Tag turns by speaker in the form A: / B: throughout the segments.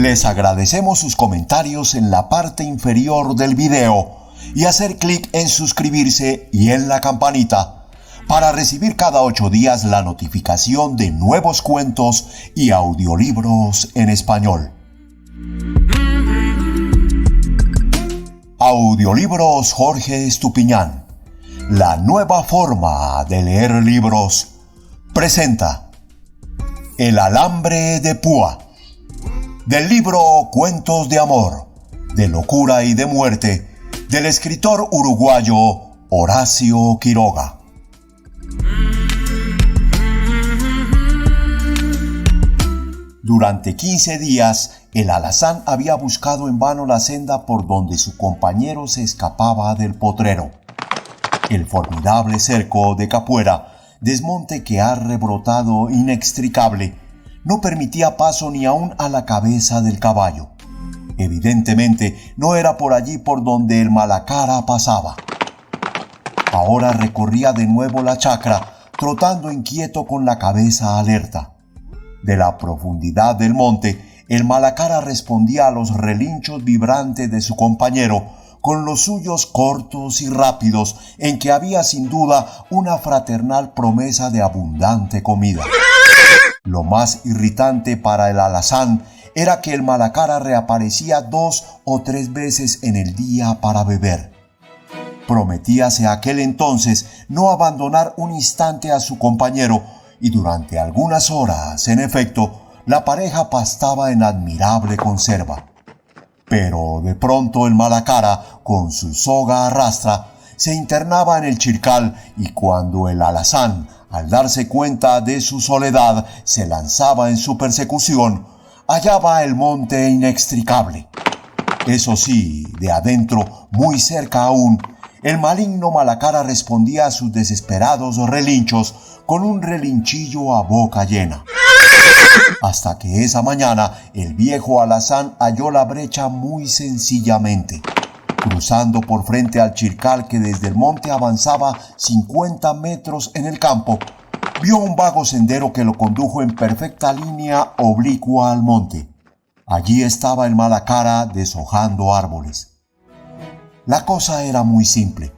A: Les agradecemos sus comentarios en la parte inferior del video y hacer clic en suscribirse y en la campanita para recibir cada 8 días la notificación de nuevos cuentos y audiolibros en español. Audiolibros Jorge Estupiñán, la nueva forma de leer libros, presenta El alambre de púa, del libro Cuentos de amor, de locura y de muerte, del escritor uruguayo Horacio Quiroga. Durante 15 días, el alazán había buscado en vano la senda por donde su compañero se escapaba del potrero. El formidable cerco de Capuera, desmonte que ha rebrotado inextricable, no permitía paso ni aún a la cabeza del caballo. Evidentemente, no era por allí por donde el Malacara pasaba. Ahora recorría de nuevo la chacra, trotando inquieto con la cabeza alerta. De la profundidad del monte, el Malacara respondía a los relinchos vibrantes de su compañero, con los suyos cortos y rápidos, en que había sin duda una fraternal promesa de abundante comida. Lo más irritante para el alazán era que el Malacara reaparecía 2 o 3 veces en el día para beber. Prometíase aquel entonces no abandonar un instante a su compañero, y durante algunas horas, en efecto, la pareja pastaba en admirable conserva. Pero de pronto el Malacara, con su soga a rastra, se internaba en el chircal, y cuando el alazán, al darse cuenta de su soledad, se lanzaba en su persecución, hallaba el monte inextricable. Eso sí, de adentro, muy cerca aún, el maligno Malacara respondía a sus desesperados relinchos con un relinchillo a boca llena. Hasta que esa mañana el viejo alazán halló la brecha muy sencillamente. Cruzando por frente al chircal que desde el monte avanzaba 50 metros en el campo, vio un vago sendero que lo condujo en perfecta línea oblicua al monte. Allí estaba el Malacara deshojando árboles. La cosa era muy simple.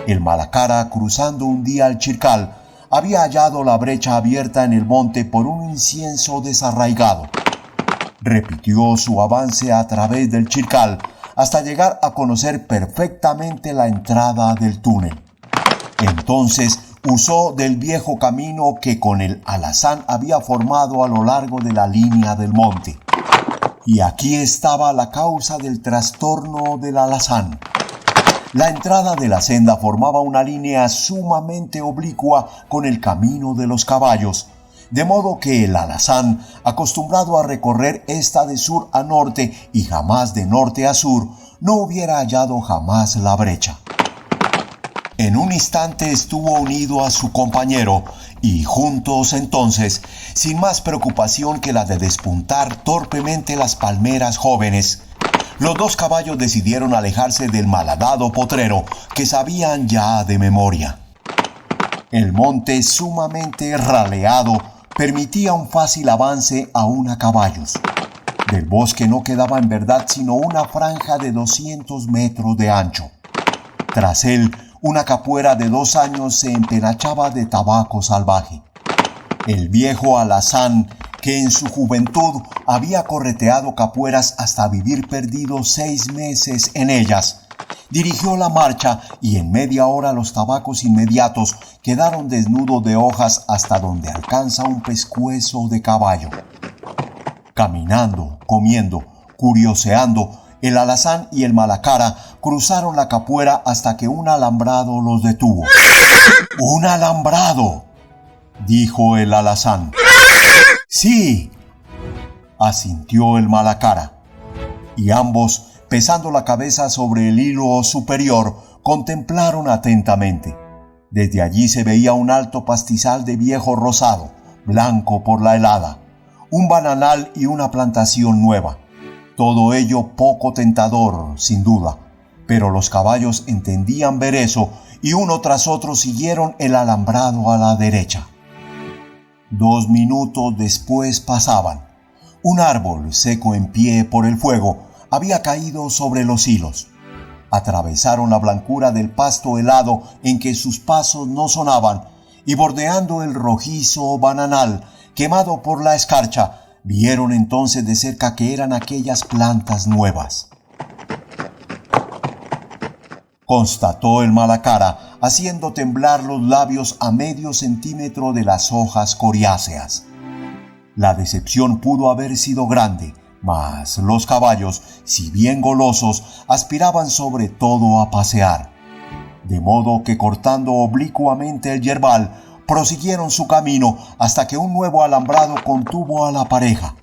A: El Malacara, cruzando un día el chircal, había hallado la brecha abierta en el monte por un incienso desarraigado. Repitió su avance a través del chircal hasta llegar a conocer perfectamente la entrada del túnel. Entonces usó del viejo camino que con el alazán había formado a lo largo de la línea del monte. Y aquí estaba la causa del trastorno del alazán. La entrada de la senda formaba una línea sumamente oblicua con el camino de los caballos, de modo que el alazán, acostumbrado a recorrer esta de sur a norte y jamás de norte a sur, no hubiera hallado jamás la brecha. En un instante estuvo unido a su compañero y juntos entonces, sin más preocupación que la de despuntar torpemente las palmeras jóvenes, los 2 caballos decidieron alejarse del malhadado potrero que sabían ya de memoria. El monte, sumamente raleado, permitía un fácil avance aún a caballos. Del bosque no quedaba en verdad sino una franja de 200 metros de ancho. Tras él, una capuera de 2 años se empenachaba de tabaco salvaje. El viejo alazán, que en su juventud había correteado capueras hasta vivir perdido 6 meses en ellas, dirigió la marcha y en media hora los tabacos inmediatos quedaron desnudos de hojas hasta donde alcanza un pescuezo de caballo. Caminando, comiendo, curioseando, el alazán y el Malacara cruzaron la capuera hasta que un alambrado los detuvo. ¡Un alambrado!, dijo el alazán. ¡Sí!, asintió el Malacara. Y ambos, pesando la cabeza sobre el hilo superior, contemplaron atentamente. Desde allí se veía un alto pastizal de viejo rosado, blanco por la helada, un bananal y una plantación nueva. Todo ello poco tentador, sin duda, pero los caballos entendían ver eso y uno tras otro siguieron el alambrado a la derecha. 2 minutos después pasaban. Un árbol seco en pie por el fuego había caído sobre los hilos. Atravesaron la blancura del pasto helado en que sus pasos no sonaban y bordeando el rojizo bananal quemado por la escarcha, vieron entonces de cerca que eran aquellas plantas nuevas. Constató el Malacara, haciendo temblar los labios a medio centímetro de las hojas coriáceas. La decepción pudo haber sido grande, mas los caballos, si bien golosos, aspiraban sobre todo a pasear. De modo que cortando oblicuamente el yerbal, prosiguieron su camino hasta que un nuevo alambrado contuvo a la pareja.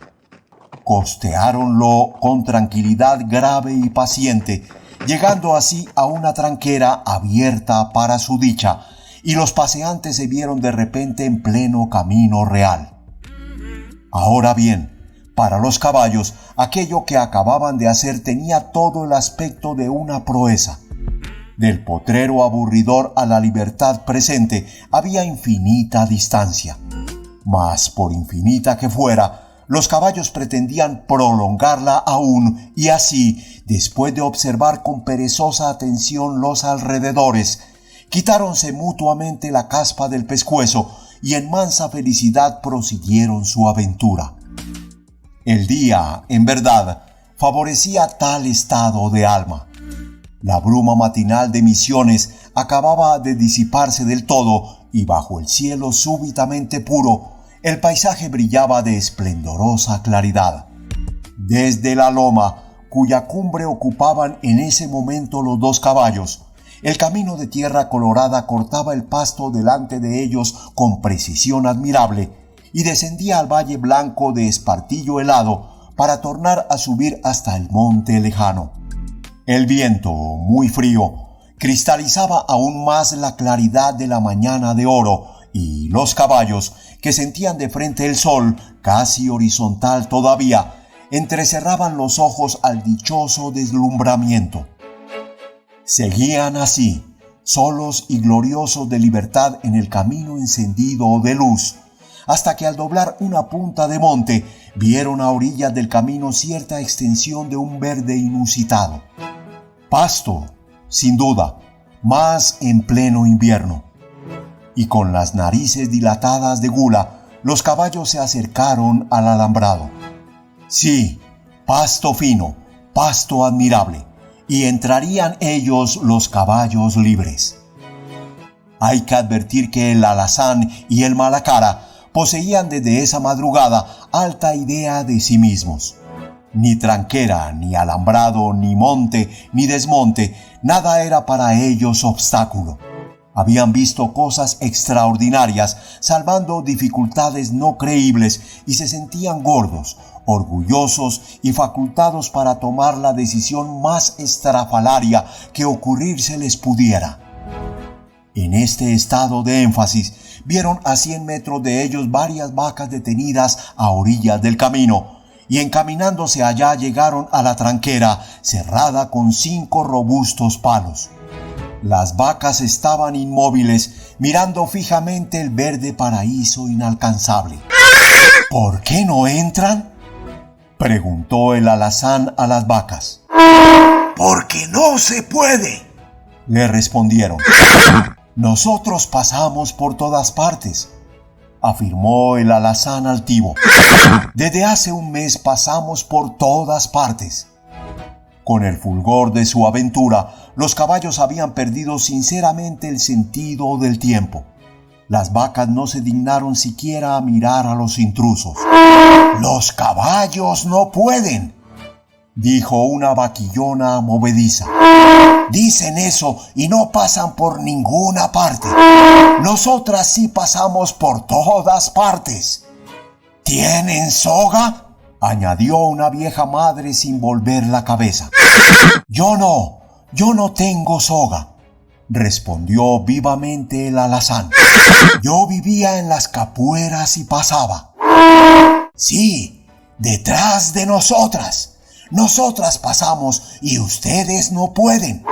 A: Costeáronlo con tranquilidad grave y paciente, llegando así a una tranquera abierta para su dicha, y los paseantes se vieron de repente en pleno camino real. Ahora bien, para los caballos, aquello que acababan de hacer tenía todo el aspecto de una proeza. Del potrero aburridor a la libertad presente había infinita distancia. Mas por infinita que fuera, los caballos pretendían prolongarla aún y así, después de observar con perezosa atención los alrededores, quitáronse mutuamente la caspa del pescuezo y en mansa felicidad prosiguieron su aventura. El día, en verdad, favorecía tal estado de alma. La bruma matinal de Misiones acababa de disiparse del todo y bajo el cielo súbitamente puro, el paisaje brillaba de esplendorosa claridad. Desde la loma, cuya cumbre ocupaban en ese momento los dos caballos, el camino de tierra colorada cortaba el pasto delante de ellos con precisión admirable y descendía al valle blanco de espartillo helado para tornar a subir hasta el monte lejano. El viento, muy frío, cristalizaba aún más la claridad de la mañana de oro y los caballos, que sentían de frente el sol, casi horizontal todavía, entrecerraban los ojos al dichoso deslumbramiento. Seguían así, solos y gloriosos de libertad en el camino encendido de luz, hasta que al doblar una punta de monte, vieron a orillas del camino cierta extensión de un verde inusitado. Pasto, sin duda, mas en pleno invierno. Y con las narices dilatadas de gula, los caballos se acercaron al alambrado. Sí, pasto fino, pasto admirable, y entrarían ellos los caballos libres. Hay que advertir que el alazán y el Malacara poseían desde esa madrugada alta idea de sí mismos. Ni tranquera, ni alambrado, ni monte, ni desmonte, nada era para ellos obstáculo. Habían visto cosas extraordinarias, salvando dificultades no creíbles, y se sentían gordos, orgullosos y facultados para tomar la decisión más estrafalaria que ocurrirse les pudiera. En este estado de énfasis, vieron a 100 metros de ellos varias vacas detenidas a orillas del camino, y encaminándose allá llegaron a la tranquera, cerrada con 5 robustos palos. Las vacas estaban inmóviles, mirando fijamente el verde paraíso inalcanzable. ¿Por qué no entran?, preguntó el alazán a las vacas. «Porque no se puede», le respondieron. «Nosotros pasamos por todas partes», afirmó el alazán altivo. «Desde hace un mes pasamos por todas partes». Con el fulgor de su aventura, los caballos habían perdido sinceramente el sentido del tiempo. Las vacas no se dignaron siquiera a mirar a los intrusos. «Los caballos no pueden», dijo una vaquillona movediza. «Dicen eso y no pasan por ninguna parte. Nosotras sí pasamos por todas partes». «¿Tienen soga?», añadió una vieja madre sin volver la cabeza. Yo no tengo soga», respondió vivamente el alazán. «Yo vivía en las capueras y pasaba». «Sí, detrás de nosotras. Nosotras pasamos y ustedes no pueden».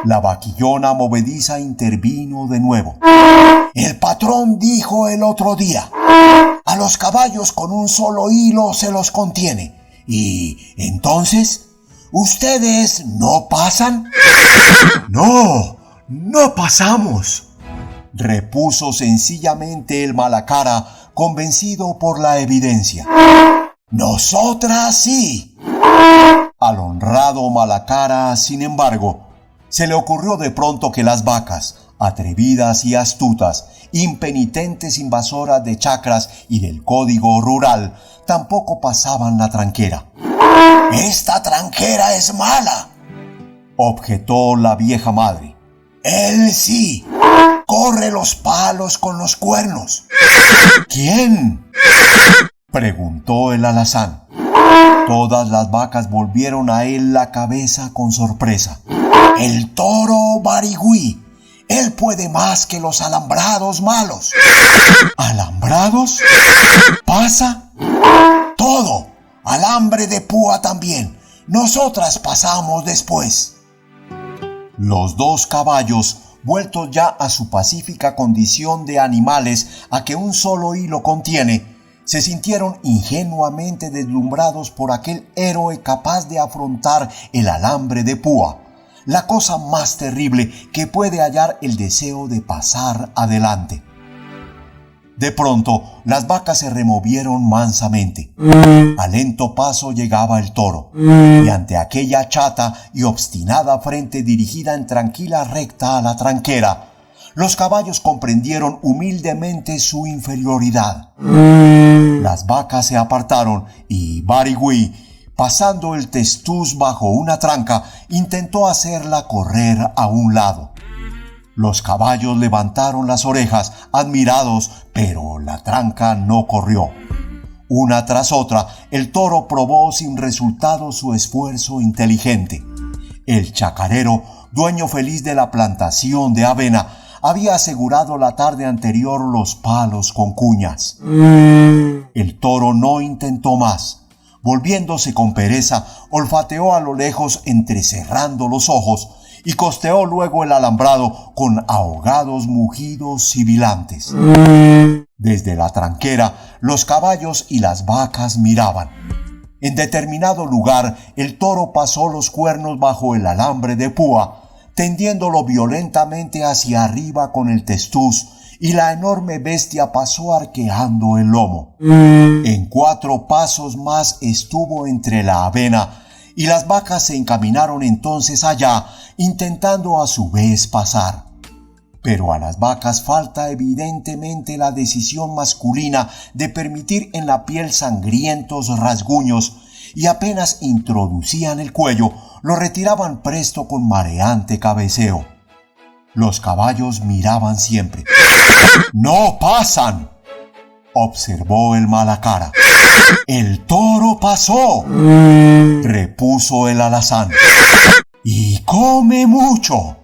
A: La vaquillona movediza intervino de nuevo. «El patrón dijo el otro día: A los caballos con un solo hilo se los contiene. Y entonces, ¿ustedes no pasan? No, no pasamos, repuso sencillamente el Malacara, convencido por la evidencia. Nosotras sí. Al honrado Malacara, sin embargo, se le ocurrió de pronto que las vacas, atrevidas y astutas, impenitentes invasoras de chacras y del código rural, tampoco pasaban la tranquera. «Esta tranquera es mala», objetó la vieja madre. «Él sí, corre los palos con los cuernos». «¿Quién?», preguntó el alazán. Todas las vacas volvieron a él la cabeza con sorpresa. «El toro Barigüí. Él puede más que los alambrados malos». «¿Alambrados? ¿Pasa?» «Todo. Alambre de púa también. Nosotras pasamos después». Los dos caballos, vueltos ya a su pacífica condición de animales a que un solo hilo contiene, se sintieron ingenuamente deslumbrados por aquel héroe capaz de afrontar el alambre de púa, la cosa más terrible que puede hallar el deseo de pasar adelante. De pronto, las vacas se removieron mansamente. A lento paso llegaba el toro, y ante aquella chata y obstinada frente dirigida en tranquila recta a la tranquera, los caballos comprendieron humildemente su inferioridad. Las vacas se apartaron y Barigüí, pasando el testuz bajo una tranca, intentó hacerla correr a un lado. Los caballos levantaron las orejas, admirados, pero la tranca no corrió. Una tras otra, el toro probó sin resultado su esfuerzo inteligente. El chacarero, dueño feliz de la plantación de avena, había asegurado la tarde anterior los palos con cuñas. El toro no intentó más. Volviéndose con pereza, olfateó a lo lejos entrecerrando los ojos y costeó luego el alambrado con ahogados mugidos sibilantes. Desde la tranquera, los caballos y las vacas miraban. En determinado lugar, el toro pasó los cuernos bajo el alambre de púa, tendiéndolo violentamente hacia arriba con el testuz, y la enorme bestia pasó arqueando el lomo. En 4 pasos más estuvo entre la avena, y las vacas se encaminaron entonces allá, intentando a su vez pasar. Pero a las vacas falta evidentemente la decisión masculina de permitir en la piel sangrientos rasguños, y apenas introducían el cuello, lo retiraban presto con mareante cabeceo. Los caballos miraban siempre. «¡No pasan!», observó el Malacara. «El toro pasó», repuso el alazán. «Y come mucho».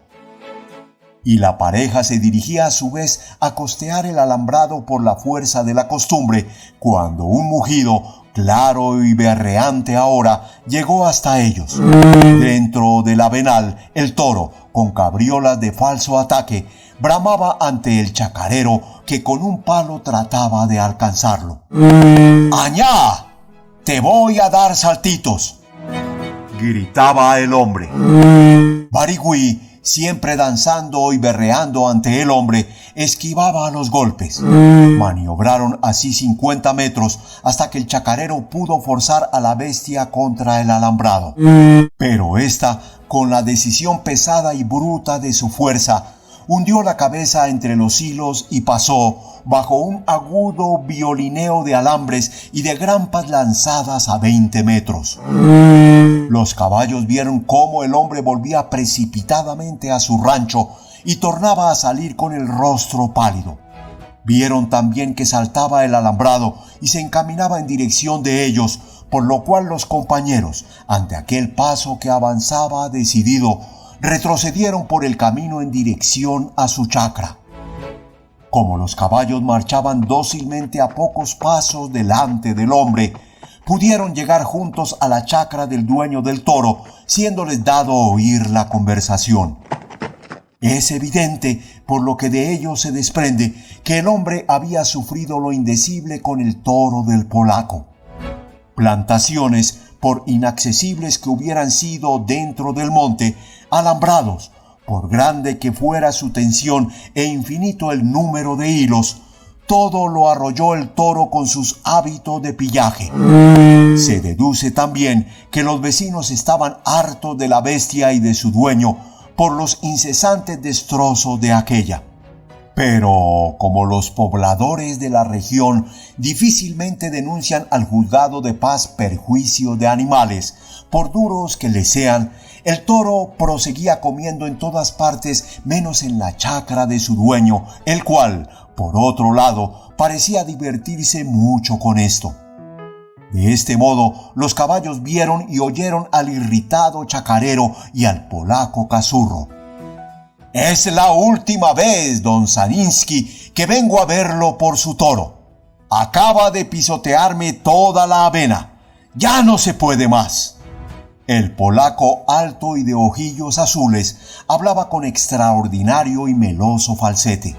A: Y la pareja se dirigía a su vez a costear el alambrado por la fuerza de la costumbre, cuando un mugido, claro y berreante ahora, llegó hasta ellos. Dentro del avenal, el toro, con cabriolas de falso ataque, bramaba ante el chacarero, que con un palo trataba de alcanzarlo. «¡Añá! ¡Te voy a dar saltitos!», gritaba el hombre. Barigüí, siempre danzando y berreando ante el hombre, esquivaba los golpes. Maniobraron así 50 metros hasta que el chacarero pudo forzar a la bestia contra el alambrado. Pero ésta, con la decisión pesada y bruta de su fuerza, hundió la cabeza entre los hilos y pasó, bajo un agudo violineo de alambres y de grampas lanzadas a 20 metros. Los caballos vieron cómo el hombre volvía precipitadamente a su rancho y tornaba a salir con el rostro pálido. Vieron también que saltaba el alambrado y se encaminaba en dirección de ellos, por lo cual los compañeros, ante aquel paso que avanzaba decidido, retrocedieron por el camino en dirección a su chacra. Como los caballos marchaban dócilmente a pocos pasos delante del hombre, pudieron llegar juntos a la chacra del dueño del toro, siéndoles dado oír la conversación. Es evidente, por lo que de ello se desprende que el hombre había sufrido lo indecible con el toro del polaco. Plantaciones, por inaccesibles que hubieran sido dentro del monte, alambrados, por grande que fuera su tensión e infinito el número de hilos, todo lo arrolló el toro con sus hábitos de pillaje. Se deduce también que los vecinos estaban hartos de la bestia y de su dueño por los incesantes destrozos de aquella. Pero como los pobladores de la región difícilmente denuncian al juzgado de paz perjuicio de animales, por duros que les sean, el toro proseguía comiendo en todas partes menos en la chacra de su dueño, el cual, por otro lado, parecía divertirse mucho con esto. De este modo, los caballos vieron y oyeron al irritado chacarero y al polaco cazurro. «Es la última vez, don Zaninski, que vengo a verlo por su toro. Acaba de pisotearme toda la avena. Ya no se puede más». El polaco, alto y de ojillos azules, hablaba con extraordinario y meloso falsete.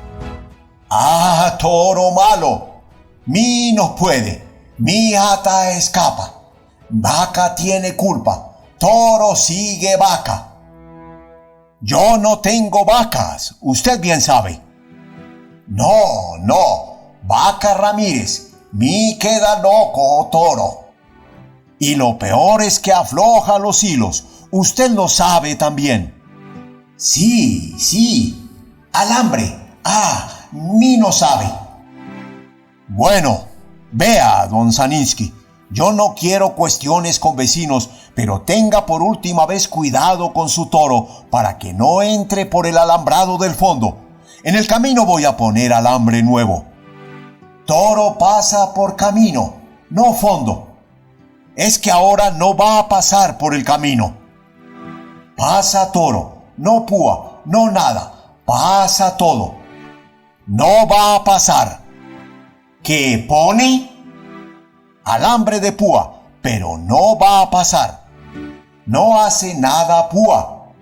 A: «¡Ah, toro malo! Mi no puede, mi ata escapa. Vaca tiene culpa, toro sigue vaca». «Yo no tengo vacas, usted bien sabe». No, Vaca Ramírez, mi queda loco toro. Y lo peor es que afloja los hilos, usted lo sabe también». Sí, alambre, mi no sabe». «Bueno, vea, don Zaninski, yo no quiero cuestiones con vecinos, pero tenga por última vez cuidado con su toro para que no entre por el alambrado del fondo. En el camino voy a poner alambre nuevo». «Toro pasa por camino, no fondo». «Es que ahora no va a pasar por el camino». «Pasa toro, no púa, no nada, pasa todo». «No va a pasar». «¿Qué pone?» «Alambre de púa, pero no va a pasar». «No hace nada púa».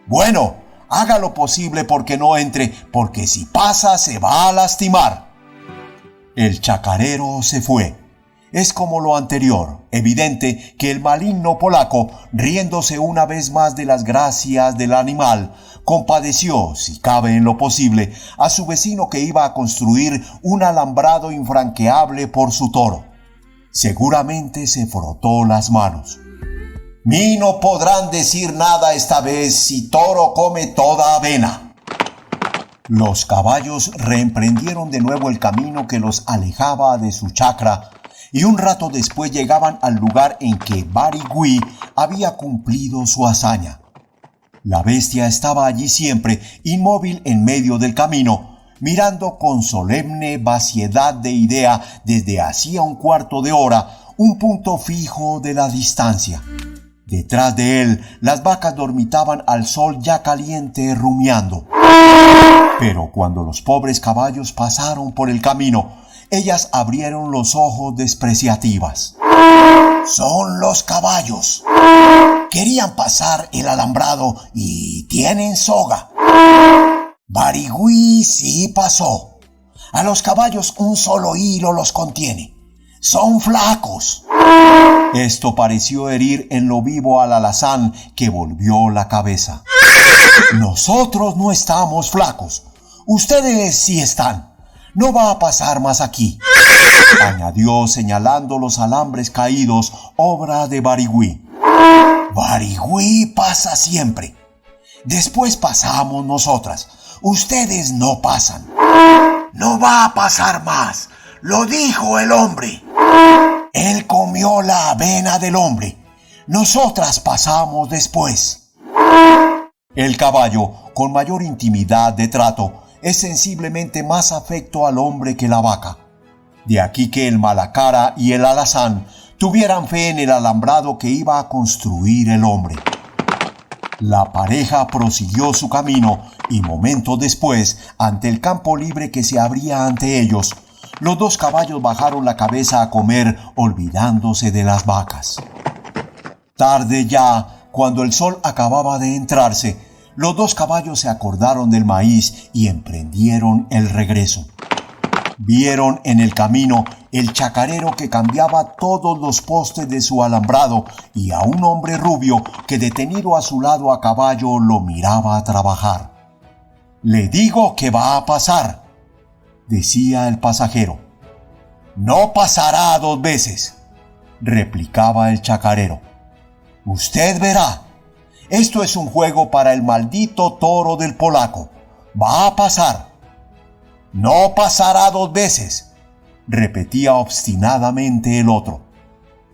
A: «Bueno, haga lo posible porque no entre, porque si pasa se va a lastimar». El chacarero se fue. Es como lo anterior, evidente que el maligno polaco, riéndose una vez más de las gracias del animal, compadeció, si cabe en lo posible, a su vecino que iba a construir un alambrado infranqueable por su toro. Seguramente se frotó las manos. «Mi no podrán decir nada esta vez si toro come toda avena». Los caballos reemprendieron de nuevo el camino que los alejaba de su chacra, y un rato después llegaban al lugar en que Barigüí había cumplido su hazaña. La bestia estaba allí siempre, inmóvil en medio del camino, mirando con solemne vaciedad de idea desde hacía un cuarto de hora un punto fijo de la distancia. Detrás de él, las vacas dormitaban al sol ya caliente rumiando. Pero cuando los pobres caballos pasaron por el camino, ellas abrieron los ojos despreciativas. «Son los caballos. Querían pasar el alambrado y tienen soga». Barigüí sí pasó. A los caballos un solo hilo los contiene. Son flacos. Esto pareció herir en lo vivo al alazán, que volvió la cabeza. «Nosotros no estamos flacos. Ustedes sí están. No va a pasar más aquí», añadió señalando los alambres caídos, obra de Barigüí. «Barigüí pasa siempre. Después pasamos nosotras. Ustedes no pasan». «No va a pasar más. Lo dijo el hombre. Él comió la avena del hombre. Nosotras pasamos después». El caballo, con mayor intimidad de trato, es sensiblemente más afecto al hombre que la vaca. De aquí que el malacara y el alazán tuvieran fe en el alambrado que iba a construir el hombre. La pareja prosiguió su camino y momentos después, ante el campo libre que se abría ante ellos, los dos caballos bajaron la cabeza a comer, olvidándose de las vacas. Tarde ya, cuando el sol acababa de entrarse, los dos caballos se acordaron del maíz y emprendieron el regreso. Vieron en el camino el chacarero que cambiaba todos los postes de su alambrado y a un hombre rubio que detenido a su lado a caballo lo miraba trabajar. «Le digo que va a pasar», decía el pasajero. «No pasará 2 veces», replicaba el chacarero. «Usted verá. Esto es un juego para el maldito toro del polaco. Va a pasar». «No pasará 2 veces», repetía obstinadamente el otro.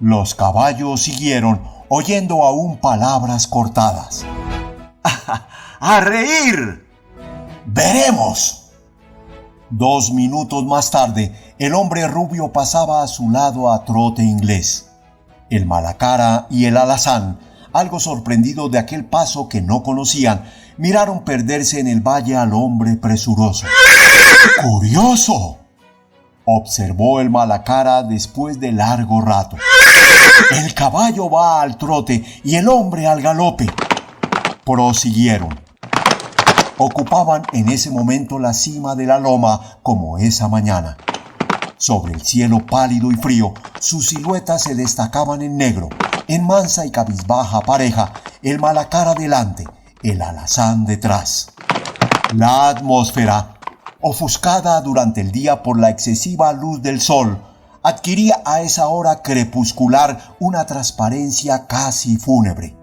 A: Los caballos siguieron, oyendo aún palabras cortadas. «¡A reír! ¡Veremos!». 2 minutos más tarde, el hombre rubio pasaba a su lado a trote inglés. El malacara y el alazán, algo sorprendidos de aquel paso que no conocían, miraron perderse en el valle al hombre presuroso. «¡Curioso!», observó el malacara después de largo rato. «El caballo va al trote y el hombre al galope». Prosiguieron. Ocupaban en ese momento la cima de la loma como esa mañana. Sobre el cielo pálido y frío, sus siluetas se destacaban en negro, en mansa y cabizbaja pareja, el malacara delante, el alazán detrás. La atmósfera, ofuscada durante el día por la excesiva luz del sol, adquiría a esa hora crepuscular una transparencia casi fúnebre.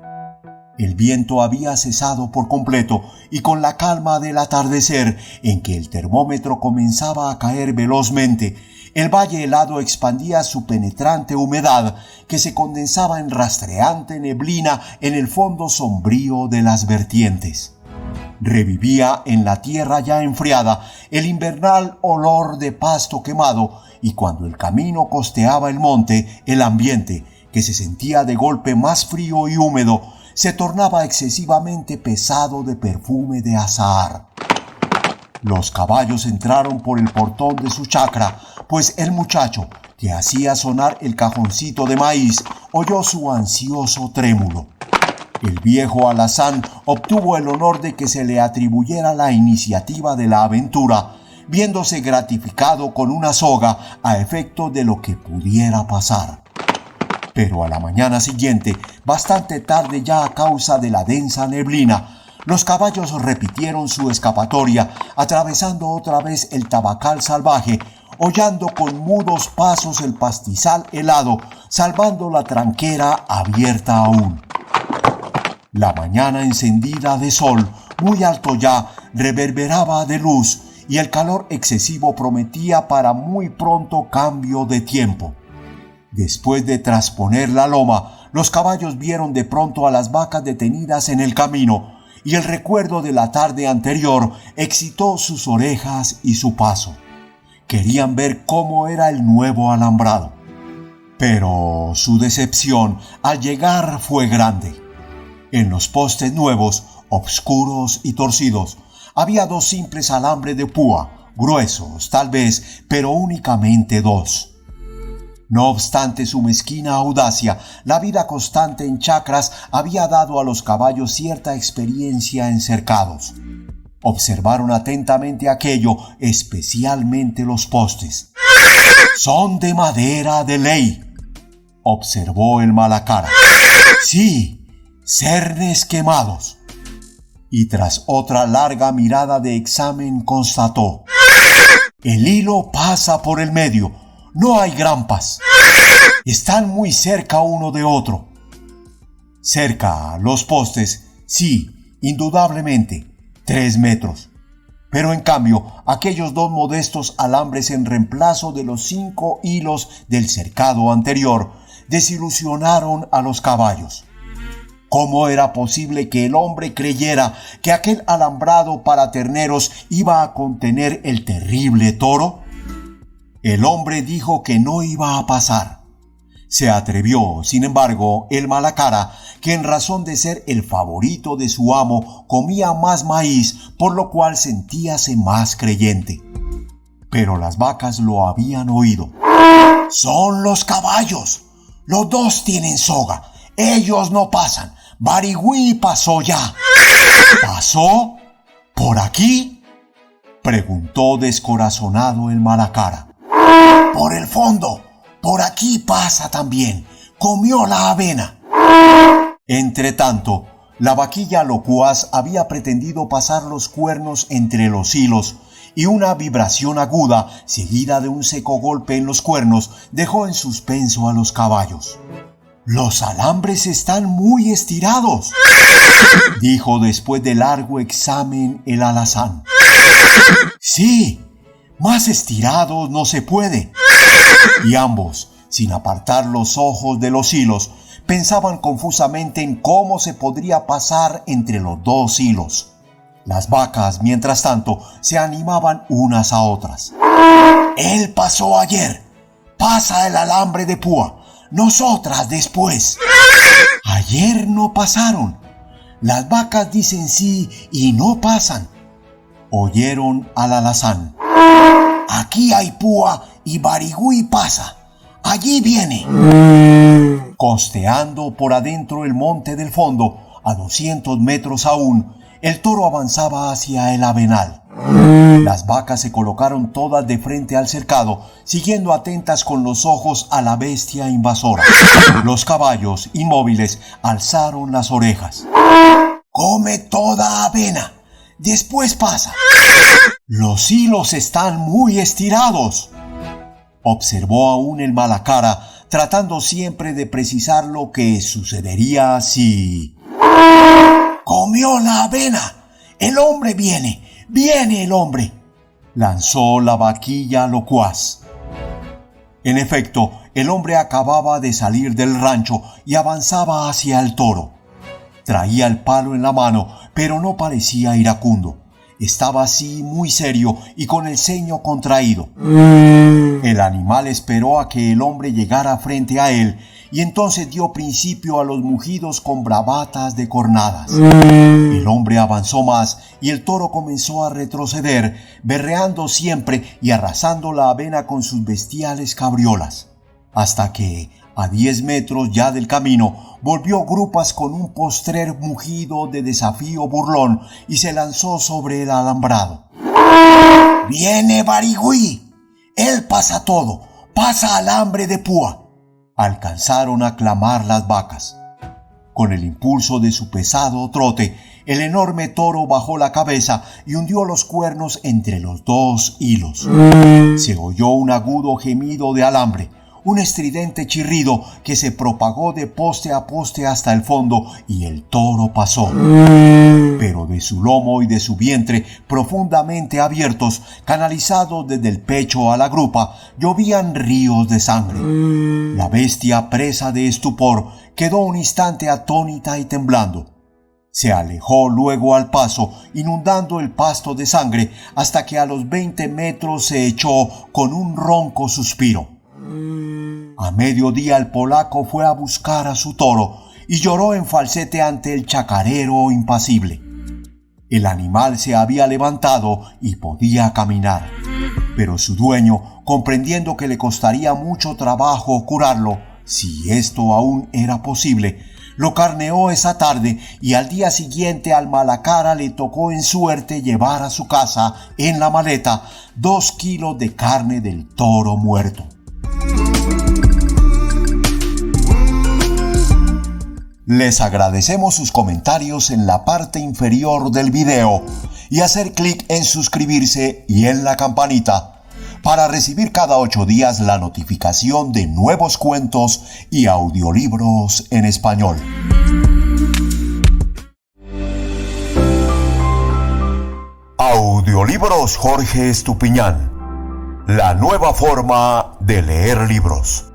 A: El viento había cesado por completo y con la calma del atardecer, en que el termómetro comenzaba a caer velozmente, el valle helado expandía su penetrante humedad que se condensaba en rastreante neblina en el fondo sombrío de las vertientes. Revivía en la tierra ya enfriada el invernal olor de pasto quemado y cuando el camino costeaba el monte, el ambiente, que se sentía de golpe más frío y húmedo, se tornaba excesivamente pesado de perfume de azahar. Los caballos entraron por el portón de su chacra, pues el muchacho, que hacía sonar el cajoncito de maíz, oyó su ansioso trémulo. El viejo alazán obtuvo el honor de que se le atribuyera la iniciativa de la aventura, viéndose gratificado con una soga a efecto de lo que pudiera pasar. Pero a la mañana siguiente, bastante tarde ya a causa de la densa neblina, los caballos repitieron su escapatoria, atravesando otra vez el tabacal salvaje, hollando con mudos pasos el pastizal helado, salvando la tranquera abierta aún. La mañana encendida de sol, muy alto ya, reverberaba de luz, y el calor excesivo prometía para muy pronto cambio de tiempo. Después de trasponer la loma, los caballos vieron de pronto a las vacas detenidas en el camino, y el recuerdo de la tarde anterior excitó sus orejas y su paso. Querían ver cómo era el nuevo alambrado. Pero su decepción al llegar fue grande. En los postes nuevos, obscuros y torcidos, había 2 simples alambres de púa, gruesos tal vez, pero únicamente 2. No obstante su mezquina audacia, la vida constante en chacras había dado a los caballos cierta experiencia en cercados. Observaron atentamente aquello, especialmente los postes. «Son de madera de ley», observó el malacara. «Sí, cernes quemados». Y tras otra larga mirada de examen constató: «El hilo pasa por el medio. No hay grampas. Están muy cerca uno de otro». Cerca los postes, sí, indudablemente, 3 metros. Pero en cambio, aquellos 2 modestos alambres en reemplazo de los 5 hilos del cercado anterior desilusionaron a los caballos. ¿Cómo era posible que el hombre creyera que aquel alambrado para terneros iba a contener el terrible toro? El hombre dijo que no iba a pasar. Se atrevió, sin embargo, el malacara, que en razón de ser el favorito de su amo, comía más maíz, por lo cual sentíase más creyente. Pero las vacas lo habían oído. «Son los caballos. Los 2 tienen soga. Ellos no pasan. Barigüí pasó ya». ¿Pasó? ¿Por aquí?, preguntó descorazonado el Malacara. Por el fondo, por aquí pasa también. Comió la avena. Entretanto, la vaquilla locuaz había pretendido pasar los cuernos entre los hilos, y una vibración aguda, seguida de un seco golpe en los cuernos, dejó en suspenso a los caballos. «Los alambres están muy estirados», dijo después de largo examen el alazán. «Sí, más estirados no se puede». Y ambos, sin apartar los ojos de los hilos, pensaban confusamente en cómo se podría pasar entre los dos hilos. Las vacas, mientras tanto, se animaban unas a otras. «Él pasó ayer. Pasa el alambre de púa. Nosotras después». «Ayer no pasaron. Las vacas dicen sí y no pasan». Oyeron al alazán. «Aquí hay púa y Barigüí pasa. Allí viene». Costeando por adentro el monte del fondo, a 200 metros aún, el toro avanzaba hacia el avenal. Las vacas se colocaron todas de frente al cercado, siguiendo atentas con los ojos a la bestia invasora. Los caballos, inmóviles, alzaron las orejas. «Come toda avena. Después pasa». «Los hilos están muy estirados», observó aún el Malacara, tratando siempre de precisar lo que sucedería si... «Comió la avena. El hombre viene. Viene el hombre», lanzó la vaquilla locuaz. En efecto, el hombre acababa de salir del rancho y avanzaba hacia el toro. Traía el palo en la mano, pero no parecía iracundo. Estaba así muy serio y con el ceño contraído. El animal esperó a que el hombre llegara frente a él y entonces dio principio a los mugidos con bravatas de cornadas. El hombre avanzó más y el toro comenzó a retroceder, berreando siempre y arrasando la avena con sus bestiales cabriolas, hasta que, a 10 metros ya del camino, volvió grupas con un postrer mugido de desafío burlón y se lanzó sobre el alambrado. «Viene Barigüí. Él pasa todo. Pasa alambre de púa», alcanzaron a clamar las vacas. Con el impulso de su pesado trote, el enorme toro bajó la cabeza y hundió los cuernos entre los dos hilos. Se oyó un agudo gemido de alambre, un estridente chirrido que se propagó de poste a poste hasta el fondo y el toro pasó. Pero de su lomo y de su vientre, profundamente abiertos, canalizados desde el pecho a la grupa, llovían ríos de sangre. La bestia, presa de estupor, quedó un instante atónita y temblando. Se alejó luego al paso, inundando el pasto de sangre, hasta que a los 20 metros se echó con un ronco suspiro. A mediodía el polaco fue a buscar a su toro y lloró en falsete ante el chacarero impasible. El animal se había levantado y podía caminar, pero su dueño, comprendiendo que le costaría mucho trabajo curarlo, si esto aún era posible, lo carneó esa tarde y al día siguiente al Malacara le tocó en suerte llevar a su casa, en la maleta, 2 kilos de carne del toro muerto. Les agradecemos sus comentarios en la parte inferior del video y hacer clic en suscribirse y en la campanita para recibir cada 8 días la notificación de nuevos cuentos y audiolibros en español. Audiolibros Jorge Estupiñán. La nueva forma de leer libros.